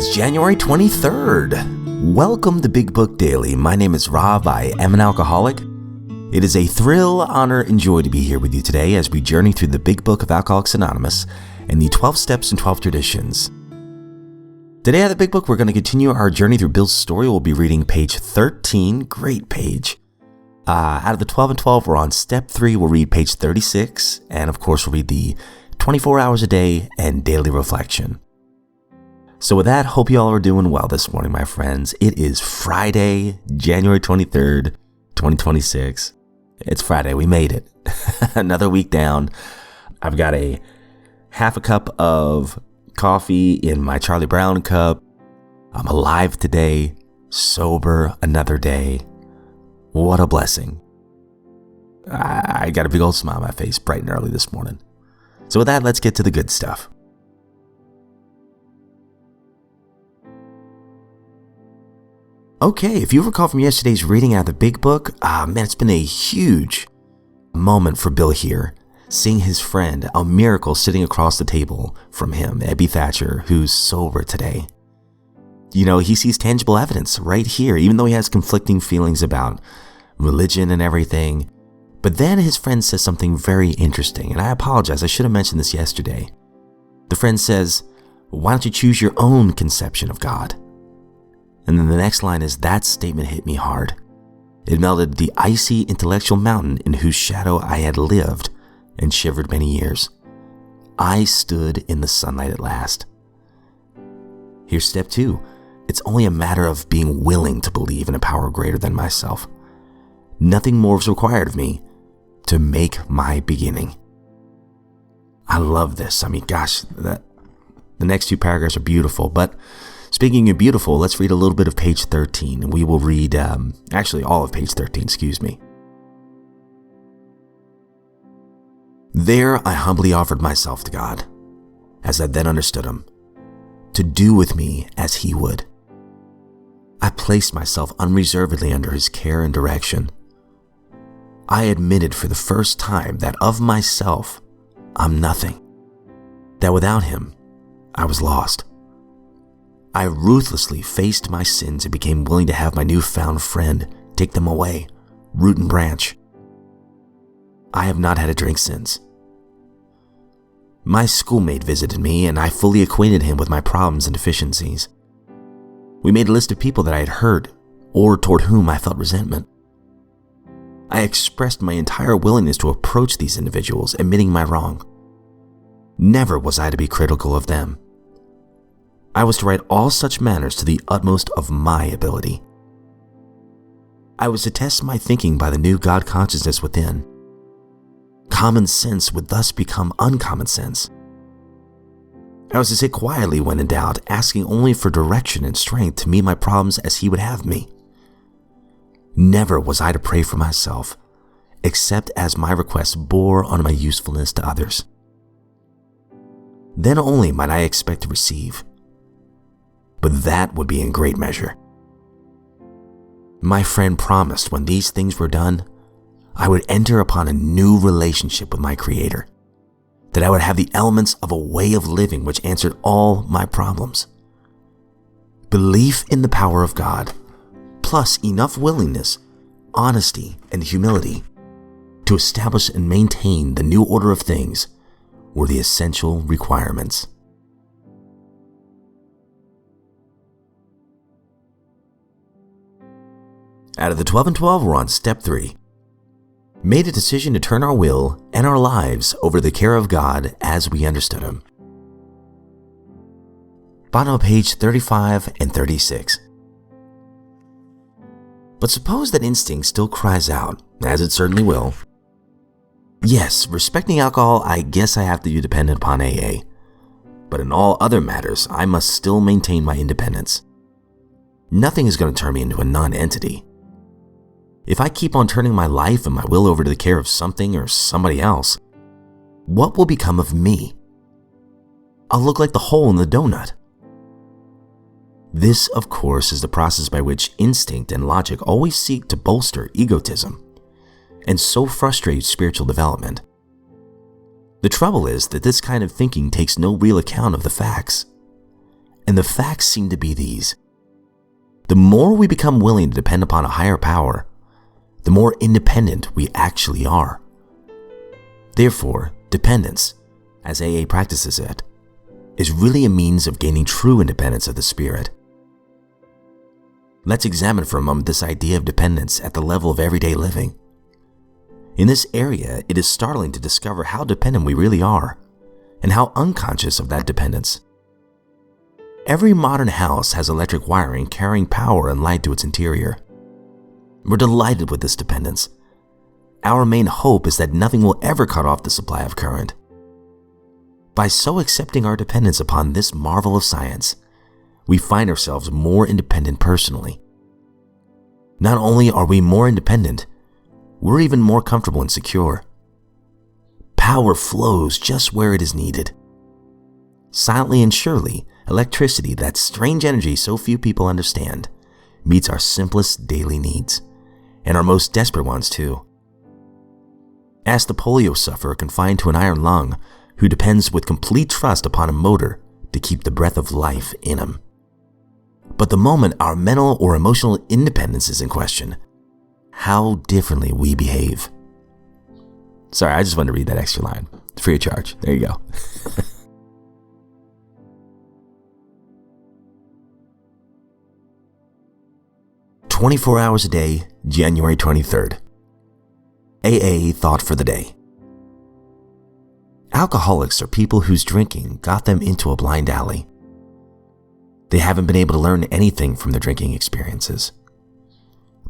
It's January 23rd. Welcome to Big Book Daily. My name is Rob. I am an alcoholic. It is a thrill, honor, and joy to be here with you today as we journey through the Big Book of Alcoholics Anonymous and the 12 Steps and 12 Traditions. Today at the Big Book, we're going to continue our journey through Bill's story. We'll be reading page 13. Great page. Out of the 12 and 12, we're on step 3. We'll read page 36. And of course, we'll read the 24 hours a day and daily reflection. So with that, hope you all are doing well this morning, my friends. It is Friday, January 23rd, 2026. It's Friday. We made it. Another week down. I've got a half a cup of coffee in my Charlie Brown cup. I'm alive today, sober another day. What a blessing. I got a big old smile on my face bright and early this morning. So with that, let's get to the good stuff. Okay, if you recall from yesterday's reading out of the Big Book, it's been a huge moment for Bill here, seeing his friend, a miracle, sitting across the table from him, Ebby Thatcher, who's sober today. You know, he sees tangible evidence right here, even though he has conflicting feelings about religion and everything. But then his friend says something very interesting, and I apologize, I should have mentioned this yesterday. The friend says, "Why don't you choose your own conception of God?" And then the next line is, "That statement hit me hard. It melted the icy intellectual mountain in whose shadow I had lived and shivered many years. I stood in the sunlight at last." Here's step 2. It's only a matter of being willing to believe in a power greater than myself. Nothing more is required of me to make my beginning. I love this. I mean, gosh, the next 2 paragraphs are beautiful, but speaking of beautiful, let's read a little bit of page 13, and we will read, actually all of page 13, excuse me. "There I humbly offered myself to God, as I then understood him, to do with me as he would. I placed myself unreservedly under his care and direction. I admitted for the first time that of myself, I'm nothing, that without him, I was lost. I ruthlessly faced my sins and became willing to have my newfound friend take them away, root and branch. I have not had a drink since. My schoolmate visited me and I fully acquainted him with my problems and deficiencies. We made a list of people that I had hurt or toward whom I felt resentment. I expressed my entire willingness to approach these individuals, admitting my wrong. Never was I to be critical of them. I was to right all such matters to the utmost of my ability. I was to test my thinking by the new God consciousness within. Common sense would thus become uncommon sense. I was to sit quietly when in doubt, asking only for direction and strength to meet my problems as he would have me. Never was I to pray for myself, except as my requests bore on my usefulness to others. Then only might I expect to receive, but that would be in great measure. My friend promised when these things were done, I would enter upon a new relationship with my Creator, that I would have the elements of a way of living which answered all my problems. Belief in the power of God, plus enough willingness, honesty, and humility to establish and maintain the new order of things were the essential requirements. Out of the 12 and 12, we're on step 3. Made a decision to turn our will and our lives over to the care of God as we understood him. Bottom of page 35 and 36. But suppose that instinct still cries out, as it certainly will. Yes, respecting alcohol, I guess I have to be dependent upon AA. But in all other matters, I must still maintain my independence. Nothing is going to turn me into a non-entity. If I keep on turning my life and my will over to the care of something or somebody else, what will become of me? I'll look like the hole in the donut. This, of course, is the process by which instinct and logic always seek to bolster egotism and so frustrate spiritual development. The trouble is that this kind of thinking takes no real account of the facts. And the facts seem to be these. The more we become willing to depend upon a higher power, the more independent we actually are. Therefore, dependence, as AA practices it, is really a means of gaining true independence of the spirit. Let's examine for a moment this idea of dependence at the level of everyday living. In this area, it is startling to discover how dependent we really are, and how unconscious of that dependence. Every modern house has electric wiring carrying power and light to its interior. We're delighted with this dependence. Our main hope is that nothing will ever cut off the supply of current. By so accepting our dependence upon this marvel of science, we find ourselves more independent personally. Not only are we more independent, we're even more comfortable and secure. Power flows just where it is needed. Silently and surely, electricity, that strange energy so few people understand, meets our simplest daily needs, and our most desperate ones too. Ask the polio sufferer confined to an iron lung who depends with complete trust upon a motor to keep the breath of life in him. But the moment our mental or emotional independence is in question, how differently we behave. Sorry, I just wanted to read that extra line. It's free of charge. There you go. "24 hours a day, January 23rd. AA thought for the day. Alcoholics are people whose drinking got them into a blind alley. They haven't been able to learn anything from their drinking experiences.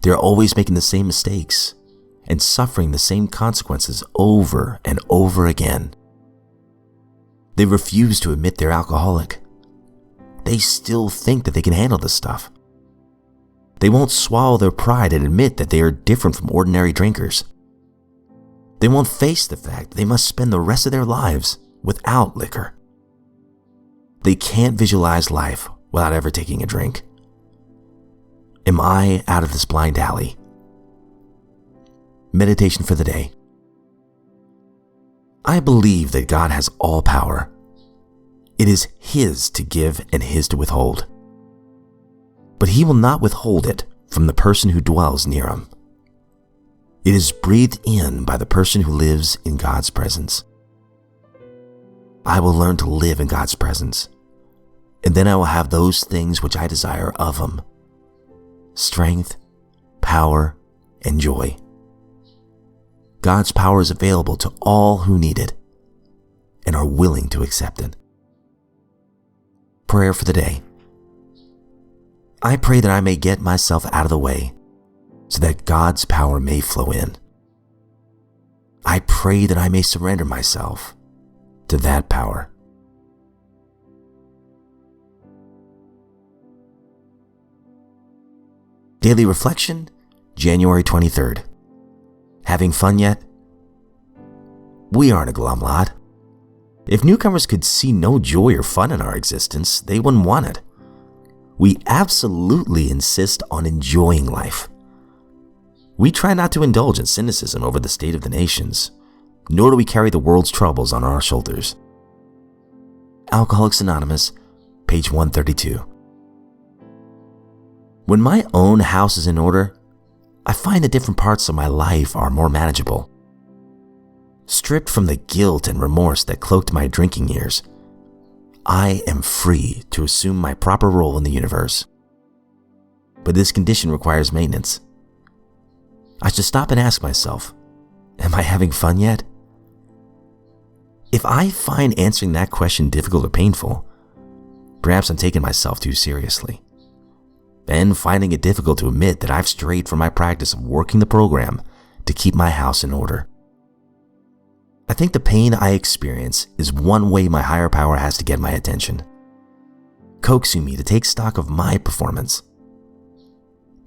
They're always making the same mistakes and suffering the same consequences over and over again. They refuse to admit they're alcoholic. They still think that they can handle this stuff. They won't swallow their pride and admit that they are different from ordinary drinkers. They won't face the fact that they must spend the rest of their lives without liquor. They can't visualize life without ever taking a drink. Am I out of this blind alley? Meditation for the day. I believe that God has all power. It is His to give and His to withhold. But He will not withhold it from the person who dwells near Him. It is breathed in by the person who lives in God's presence. I will learn to live in God's presence, and then I will have those things which I desire of Him: strength, power, and joy. God's power is available to all who need it and are willing to accept it. Prayer for the day. I pray that I may get myself out of the way so that God's power may flow in. I pray that I may surrender myself to that power. Daily Reflection, January 23rd. Having fun yet? We aren't a glum lot. If newcomers could see no joy or fun in our existence, they wouldn't want it. We absolutely insist on enjoying life. We try not to indulge in cynicism over the state of the nations, nor do we carry the world's troubles on our shoulders. Alcoholics Anonymous, page 132. When my own house is in order, I find that different parts of my life are more manageable. Stripped from the guilt and remorse that cloaked my drinking years, I am free to assume my proper role in the universe. But this condition requires maintenance. I should stop and ask myself, am I having fun yet? If I find answering that question difficult or painful, perhaps I'm taking myself too seriously, and finding it difficult to admit that I've strayed from my practice of working the program to keep my house in order. I think the pain I experience is one way my higher power has to get my attention, coaxing me to take stock of my performance.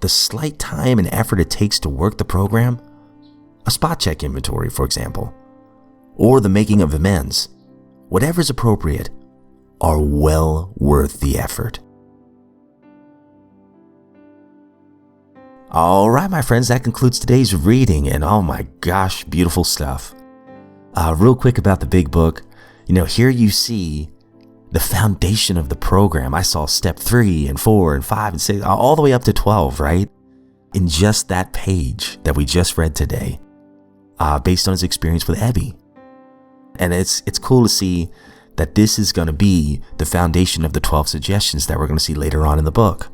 The slight time and effort it takes to work the program, a spot check inventory, for example, or the making of amends, whatever is appropriate, are well worth the effort. All right, my friends, that concludes today's reading, and oh my gosh, beautiful stuff. Real quick about the big book, here you see the foundation of the program. I saw step 3 and 4 and 5 and 6, all the way up to 12, right? In just that page that we just read today, based on his experience with Ebby. And it's cool to see that this is going to be the foundation of the 12 suggestions that we're going to see later on in the book.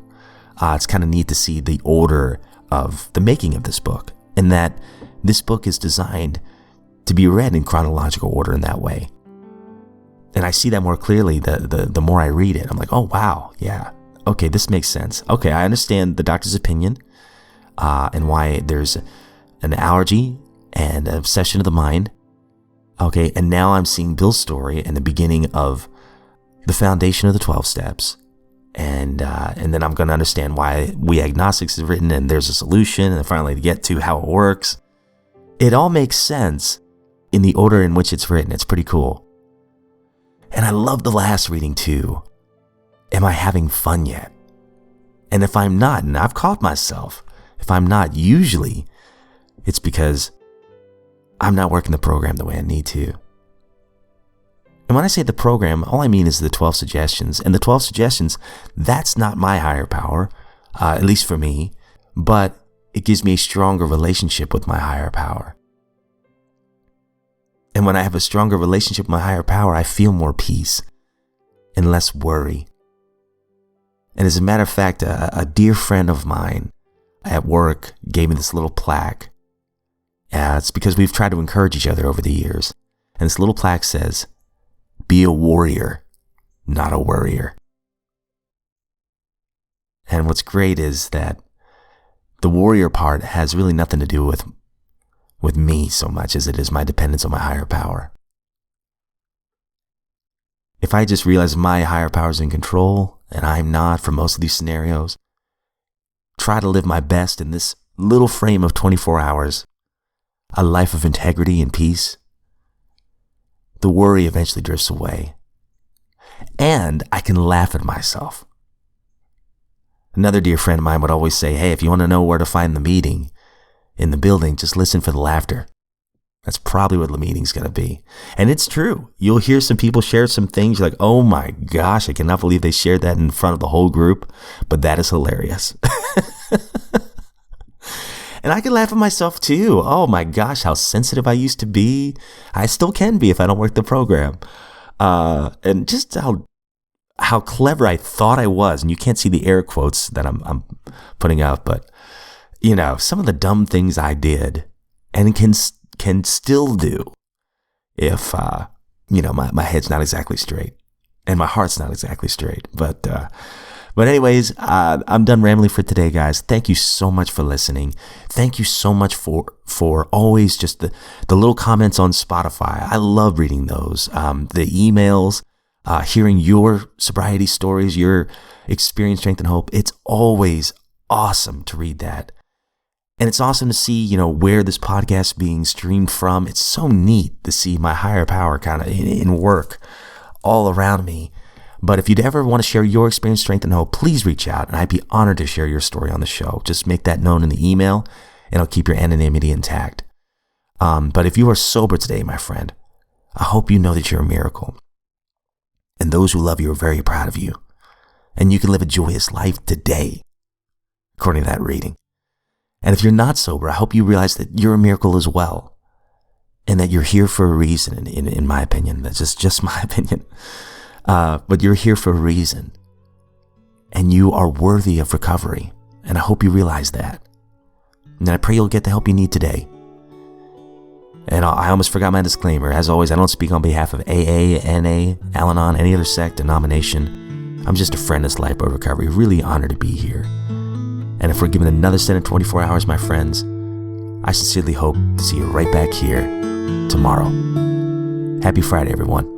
It's kind of neat to see the order of the making of this book, and that this book is designed to be read in chronological order in that way. And I see that more clearly the more I read it. I'm like, oh, wow, yeah, okay, this makes sense. Okay, I understand the doctor's opinion and why there's an allergy and an obsession of the mind. Okay, and now I'm seeing Bill's story and the beginning of the foundation of the 12 steps. And then I'm going to understand why We Agnostics is written, and there's a solution, and finally to get to how it works. It all makes sense in the order in which it's written. It's pretty cool. And I love the last reading too. Am I having fun yet? And if I'm not, and I've caught myself, if I'm not, usually it's because I'm not working the program the way I need to. And when I say the program, all I mean is the 12 suggestions. And the 12 suggestions, that's not my higher power, at least for me, but it gives me a stronger relationship with my higher power. And when I have a stronger relationship with my higher power, I feel more peace and less worry. And as a matter of fact, a dear friend of mine at work gave me this little plaque. It's because we've tried to encourage each other over the years. And this little plaque says, "Be a warrior, not a worrier." And what's great is that the warrior part has really nothing to do with me so much as it is my dependence on my higher power. If I just realize my higher power is in control, and I'm not for most of these scenarios, try to live my best in this little frame of 24 hours, a life of integrity and peace, the worry eventually drifts away. And I can laugh at myself. Another dear friend of mine would always say, hey, if you want to know where to find the meeting in the building, just listen for the laughter. That's probably what the meeting's going to be. And it's true. You'll hear some people share some things. You're like, oh my gosh, I cannot believe they shared that in front of the whole group. But that is hilarious. And I can laugh at myself too. Oh my gosh, how sensitive I used to be. I still can be if I don't work the program. And just how clever I thought I was. And you can't see the air quotes that I'm putting up, but you know, some of the dumb things I did and can still do if my head's not exactly straight and my heart's not exactly straight. But anyways, I'm done rambling for today, guys. Thank you so much for listening. Thank you so much for always just the little comments on Spotify. I love reading those. The emails, hearing your sobriety stories, your experience, strength, and hope. It's always awesome to read that. And it's awesome to see, where this podcast is being streamed from. It's so neat to see my higher power kind of in work all around me. But if you'd ever want to share your experience, strength, and hope, please reach out, and I'd be honored to share your story on the show. Just make that known in the email, and I'll keep your anonymity intact. But if you are sober today, my friend, I hope you know that you're a miracle. And those who love you are very proud of you. And you can live a joyous life today, according to that reading. And if you're not sober, I hope you realize that you're a miracle as well. And that you're here for a reason, in my opinion. That's just my opinion. But you're here for a reason. And you are worthy of recovery. And I hope you realize that. And I pray you'll get the help you need today. And I almost forgot my disclaimer. As always, I don't speak on behalf of AA, NA, Al-Anon, any other sect, denomination. I'm just a friend that's Lifeboat Recovery. Really honored to be here. And if we're given another set of 24 hours, my friends, I sincerely hope to see you right back here tomorrow. Happy Friday, everyone.